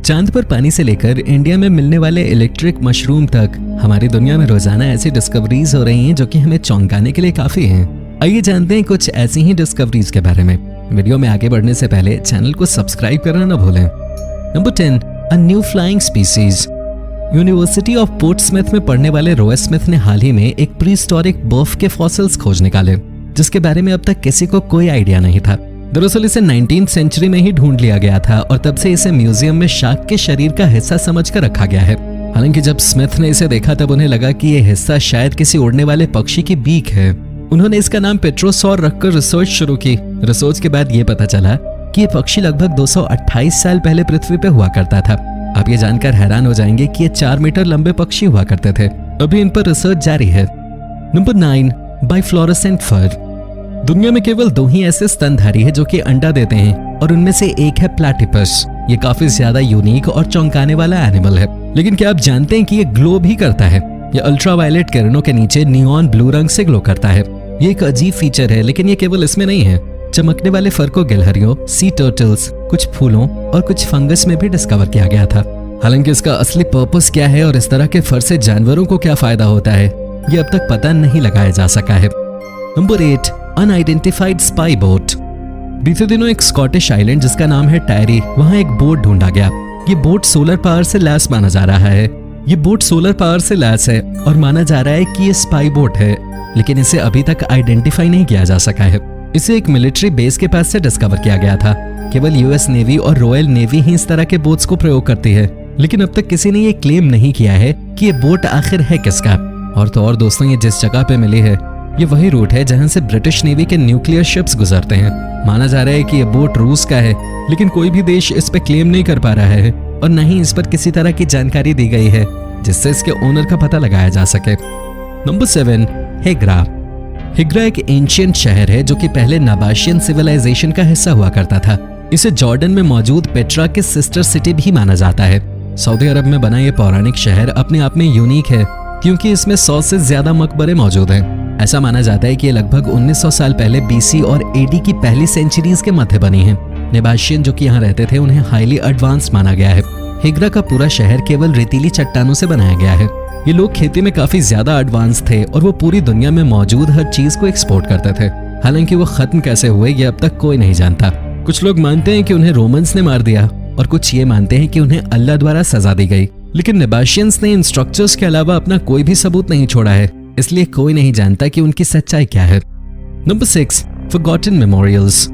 चांद पर पानी से लेकर इंडिया में मिलने वाले इलेक्ट्रिक मशरूम तक हमारी दुनिया में रोजाना ऐसी डिस्कवरीज हो रही हैं जो कि हमें चौंकाने के लिए काफी हैं। आइए जानते हैं कुछ ऐसी ही डिस्कवरीज के बारे में। वीडियो में आगे बढ़ने से पहले चैनल को सब्सक्राइब करना न भूलें। Number 10, a new flying species. University of Portsmouth में पढ़ने वाले रॉय स्मिथ ने हाल ही में एक प्रीहिस्टोरिक बर्फ के फॉसिल्स खोज निकाले जिसके बारे में अब तक किसी को कोई आइडिया नहीं था। दरअसल इसे 19th सेंचुरी में ही ढूंढ लिया गया था और तब से इसे म्यूजियम में शार्क के शरीर का हिस्सा समझकर रखा गया है। हालांकि जब स्मिथ ने इसे देखा तब उन्हें लगा कि यह हिस्सा शायद किसी उड़ने वाले पक्षी की बीक है। उन्होंने इसका नाम पेट्रोसॉर रखकर रिसर्च शुरू की। रिसर्च के बाद ये पता चला कि ये पक्षी लगभग 228 साल पहले पृथ्वी पे हुआ करता था। आप ये जानकर हैरान हो जाएंगे कि ये 4 मीटर लंबे पक्षी हुआ करते थे। अभी इन पर रिसर्च जारी है। नंबर 9, बाइफ्लोरेसेंट फर। दुनिया में केवल 2 ही ऐसे स्तनधारी हैं जो कि अंडा देते हैं और उनमें से एक है प्लैटिपस। ये काफी ज्यादा यूनिक और चौंकाने वाला एनिमल है। लेकिन क्या आप जानते हैं कि ये ग्लो भी करता है? ये अल्ट्रावायलेट किरणों के नीचे नियॉन ब्लू रंग से ग्लो करता है। ये एक अजीब फीचर है, लेकिन ये केवल इसमें नहीं है। चमकने वाले फर को गिलहरियों, सी टर्टल्स, कुछ फूलों और कुछ फंगस में भी डिस्कवर किया गया था। हालांकि इसका असली पर्पस क्या है और इस तरह के फर से जानवरों को क्या फायदा होता है, ये अब तक पता नहीं लगाया जा सका है। Number 8, unidentified spy boat. बीते दिनों एक स्कॉटिश आइलैंड जिसका नाम है टायरी, वहां एक बोट ढूंढा गया। ये बोट सोलर पावर से लैस माना जा रहा है। ये बोट सोलर पावर से लैस है और माना जा रहा है कि ये स्पाई बोट है, लेकिन इसे अभी तक आइडेंटिफाई नहीं किया जा सका है। इसे एक मिलिट्री बेस के पास से डिस्कवर किया गया था। केवल यूएस नेवी और रॉयल नेवी ही इस तरह के बोट्स को प्रयोग करती है, लेकिन अब तक किसी ने ये क्लेम नहीं किया है कि ये बोट आखिर है किसका। और तो और दोस्तों, ये जिस जगह पे मिली है ये वही रूट है जहां से ब्रिटिश नेवी के न्यूक्लियर शिप्स गुजरते हैं। माना जा रहा है कि ये बोट रूस का है, लेकिन कोई भी देश इस पे क्लेम नहीं कर पा रहा है और न ही इस पर किसी तरह की जानकारी दी गई है जिससे इसके ओनर का पता लगाया जा सके। नंबर 7, हेग्रा। हेग्रा एक एंशिएंट शहर है जो कि पहले नबाशियन सिविलाइजेशन का हिस्सा हुआ करता था। इसे जॉर्डन में मौजूद पेट्रा की सिस्टर सिटी भी माना जाता है। सऊदी अरब में बना ये पौराणिक शहर अपने आप में यूनिक है क्योंकि इसमें 100 से ज्यादा मकबरे मौजूद हैं। ऐसा माना जाता है कि ये लगभग 1900 साल पहले बीसी और एडी की पहली सेंचुरीज के मध्य बनी है। नेबाशियन जो कि यहाँ रहते थे उन्हें हाईली एडवांस माना गया है। हेग्रा का पूरा शहर केवल रेतीली चट्टानों से बनाया गया है। ये लोग खेती में काफी ज्यादा एडवांस थे और वो पूरी दुनिया में मौजूद हर चीज को एक्सपोर्ट करते थे। हालांकि वो खत्म कैसे हुए ये अब तक कोई नहीं जानता। कुछ लोग मानते हैं कि उन्हें रोमन्स ने मार दिया और कुछ ये मानते हैं कि उन्हें अल्लाह द्वारा सजा दी गई। लेकिन नेबाशियंस ने इन स्ट्रक्चर्स के अलावा अपना कोई भी सबूत नहीं छोड़ा है, इसलिए कोई नहीं जानता कि उनकी सच्चाई क्या है। Number 6, forgotten memorials.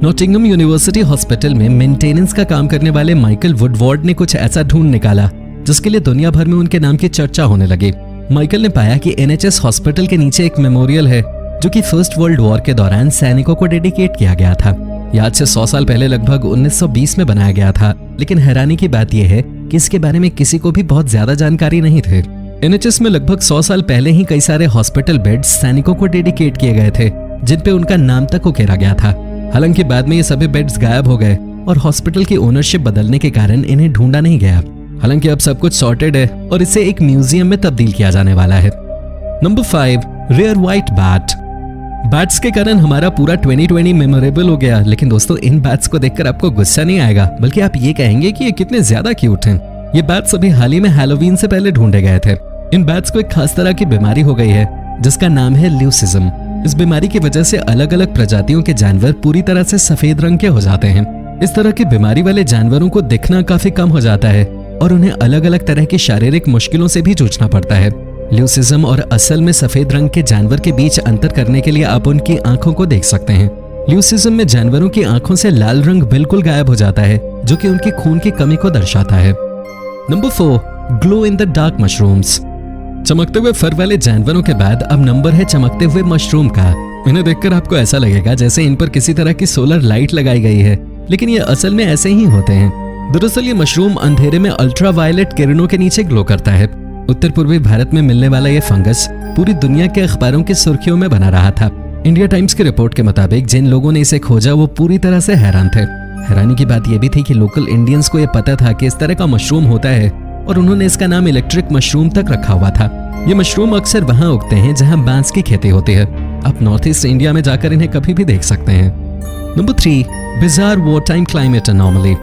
Nottingham university hospital में मेंटेनेंस का काम करने वाले माइकल वुडवार्ड ने कुछ ऐसा ढूंढ निकाला जिसके लिए दुनिया भर में उनके नाम की चर्चा होने लगी। माइकल ने पाया कि एनएचएस हॉस्पिटल के नीचे एक मेमोरियल है जो कि फर्स्ट वर्ल्ड वॉर के दौरान सैनिकों को डेडिकेट किया गया था। यह आज से 100 साल पहले लगभग 1920 में बनाया गया था, लेकिन हैरानी की बात यह है कि इसके बारे में किसी को भी बहुत ज्यादा जानकारी नहीं थे। एनएचएस में लगभग 100 साल पहले ही कई सारे हॉस्पिटल बेड्स सैनिकों को डेडिकेट किए गए थे जिन पे उनका नाम तक उकेरा गया था। हालांकि बाद में ये सभी बेड्स गायब हो गए और हॉस्पिटल की ओनरशिप बदलने के कारण इन्हें ढूंढा नहीं गया। हालांकि अब सब कुछ सॉर्टेड है और इसे एक म्यूजियम में तब्दील किया जाने वाला है। Number 5, rare white bat. Bats के कारण हमारा पूरा 2020 मेमोरेबल हो गया, लेकिन दोस्तों इन बैट्स को देखकर आपको गुस्सा नहीं आएगा, बल्कि आप ये कहेंगे कि ये कितने ज्यादा क्यूट हैं। ये बैट्स अभी हाल ही में हैलोवीन से पहले ढूंढे गए थे। इन बैट्स को एक खास तरह की बीमारी हो गई है जिसका नाम है ल्यूसिज्म। इस बीमारी की वजह से अलग अलग प्रजातियों के जानवर पूरी तरह से सफेद रंग के हो जाते हैं। इस तरह की बीमारी वाले जानवरों को दिखना काफी कम हो जाता है और उन्हें अलग अलग तरह की शारीरिक मुश्किलों से भी जूझना पड़ता है। ल्यूसिज्म और असल में सफेद रंग के जानवर के बीच अंतर करने के लिए आप उनकी आंखों को देख सकते हैं। ल्यूसिज्म में जानवरों की आंखों से लाल रंग बिल्कुल गायब हो जाता है जो कि उनकी खून की कमी को दर्शाता है। Number 4, glow in the dark mushrooms. चमकते हुए फर वाले जानवरों के बाद अब नंबर है चमकते हुए मशरूम का। इन्हें देखकर आपको ऐसा लगेगा जैसे इन पर किसी तरह की सोलर लाइट लगाई गई है, लेकिन ये असल में ऐसे ही होते हैं। दरअसल ये मशरूम अंधेरे में अल्ट्रावायलेट किरणों के नीचे ग्लो करता है। उत्तर पूर्वी भारत में मिलने वाला ये फंगस पूरी दुनिया के अखबारों की सुर्खियों में बना रहा था। इंडिया टाइम्स की रिपोर्ट के मुताबिक जिन लोगों ने इसे खोजा वो पूरी तरह से हैरान थे। हैरानी की बात यह भी थी कि लोकल इंडियंस को यह पता था कि इस तरह का मशरूम होता है और उन्होंने इसका नाम इलेक्ट्रिक मशरूम तक रखा हुआ था। ये मशरूम अक्सर वहां उगते हैं जहां बांस की खेती होती है। आप नॉर्थ ईस्ट इंडिया में जाकर इन्हें कभी भी देख सकते हैं। Number 3, bizarre war time climate anomaly.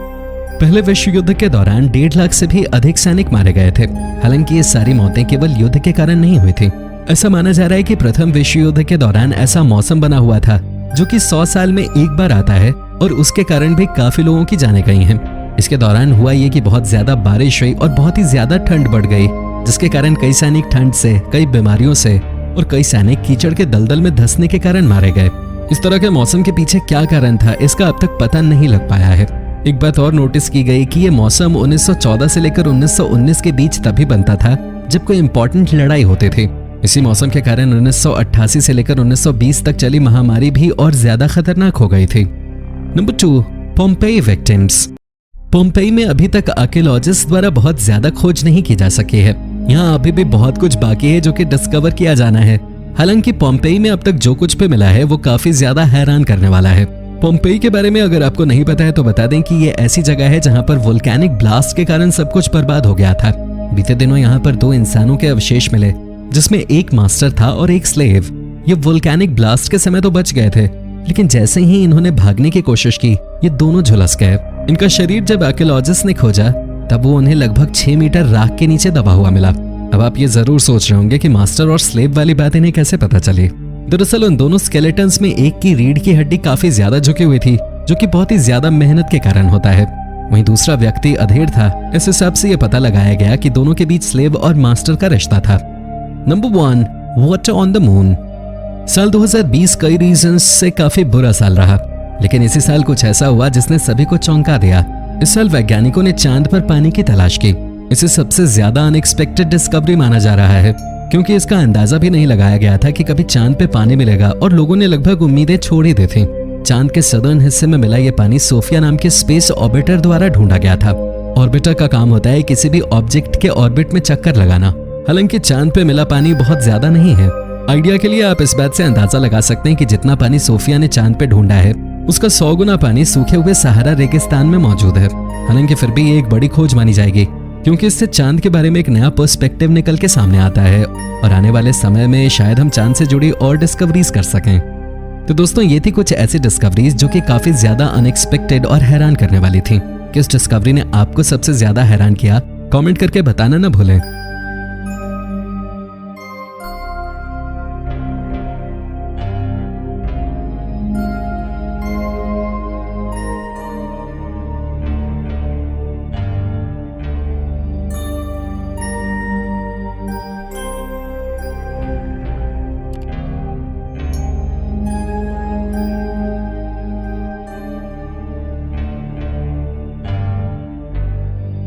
पहले विश्व युद्ध के दौरान 1.5 लाख से भी अधिक सैनिक मारे गए थे। हालांकि ये सारी मौतें केवल युद्ध के कारण नहीं हुई थी। ऐसा माना जा रहा है कि प्रथम विश्व युद्ध के दौरान ऐसा मौसम बना हुआ था जो कि 100 साल में एक बार आता है और उसके कारण भी काफी लोगों की जानें गई हैं। इसके दौरान हुआ ये कि बहुत ज्यादा बारिश हुई और बहुत ही ज्यादा ठंड बढ़ गई, जिसके कारण कई सैनिक ठंड से, कई बीमारियों से और कई सैनिक कीचड़ के दलदल में धंसने के कारण मारे गए। इस तरह के मौसम के पीछे क्या कारण था, इसका अब तक पता नहीं लग पाया है। एक बात और नोटिस की गई कि ये मौसम 1914 से लेकर 1919 के बीच तभी बनता था जब कोई इंपॉर्टेंट लड़ाई होती थी। इसी मौसम के कारण 1988 से लेकर 1920 तक चली महामारी भी और ज्यादा खतरनाक हो गई थी। Number 2, Pompeii victims. पोम्पेई में अभी तक आर्कियोलॉजिस्ट द्वारा बहुत ज्यादा खोज नहीं की जा सकी है। यहाँ अभी भी बहुत कुछ बाकी है जो कि डिस्कवर किया जाना है। हालांकि पोम्पेई में अब तक जो कुछ भी मिला है वो काफी ज्यादा हैरान करने वाला है। पोम्पेई के बारे में अगर आपको नहीं पता है तो बता दें कि ये ऐसी जगह है जहाँ पर वोल्केनिक ब्लास्ट के कारण सब कुछ बर्बाद हो गया था। बीते दिनों यहाँ पर 2 इंसानों के अवशेष मिले, जिसमें एक मास्टर था और एक स्लेव। ये वोल्केनिक ब्लास्ट के समय तो बच गए थे, लेकिन जैसे ही इन्होंने भागने की कोशिश की ये दोनों झुलस गए। इनका शरीर जब आर्कियोलॉजिस्ट ने खोजा तब वो उन्हें लगभग 6 मीटर राख के नीचे दबा हुआ मिला। अब आप ये जरूर सोच रहे होंगे कि मास्टर और स्लेव वाली बात इन्हें कैसे पता चली। दरअसल उन दोनों स्केलेटन्स में एक की रीढ़ की हड्डी काफी ज्यादा झुकी हुई थी, जो कि बहुत ही ज्यादा मेहनत के कारण होता है। वहीं दूसरा व्यक्ति अधेड़ था। इस हिसाब से यह पता लगाया गया कि दोनों के बीच स्लेव और मास्टर का रिश्ता था। Number 1, water on the moon. साल 2020 कई रीजंस से काफी बुरा साल रहा, लेकिन इसी साल कुछ ऐसा हुआ जिसने सभी को चौंका दिया। इस साल वैज्ञानिकों ने चांद पर पानी की तलाश की। इसे सबसे ज्यादा अनएक्सपेक्टेड डिस्कवरी माना जा रहा है, क्योंकि इसका अंदाजा भी नहीं लगाया गया था कि कभी चांद पे पानी मिलेगा और लोगों ने लगभग उम्मीदें छोड़ ही दी थी। चांद के सदर्न हिस्से में मिला ये पानी सोफिया नाम के स्पेस ऑर्बिटर द्वारा ढूंढा गया था। ऑर्बिटर का काम होता है किसी भी ऑब्जेक्ट के ऑर्बिट में चक्कर लगाना। हालांकि चांद पे मिला पानी बहुत ज्यादा नहीं है। आइडिया के लिए आप इस बात से अंदाजा लगा सकते हैं कि जितना पानी सोफिया ने चांद पे ढूंढा है उसका 100 गुना पानी सूखे हुए सहारा रेगिस्तान में मौजूद है। हालांकि फिर भी ये एक बड़ी खोज मानी जाएगी, क्योंकि इससे चांद के बारे में एक नया पर्सपेक्टिव निकल के सामने आता है और आने वाले समय में शायद हम चांद से जुड़ी और डिस्कवरीज कर सकें। तो दोस्तों, ये थी कुछ ऐसी डिस्कवरीज जो कि काफी ज्यादा अनएक्सपेक्टेड और हैरान करने वाली थी। किस डिस्कवरी ने आपको सबसे ज्यादा हैरान किया, कमेंट करके बताना ना भूलें।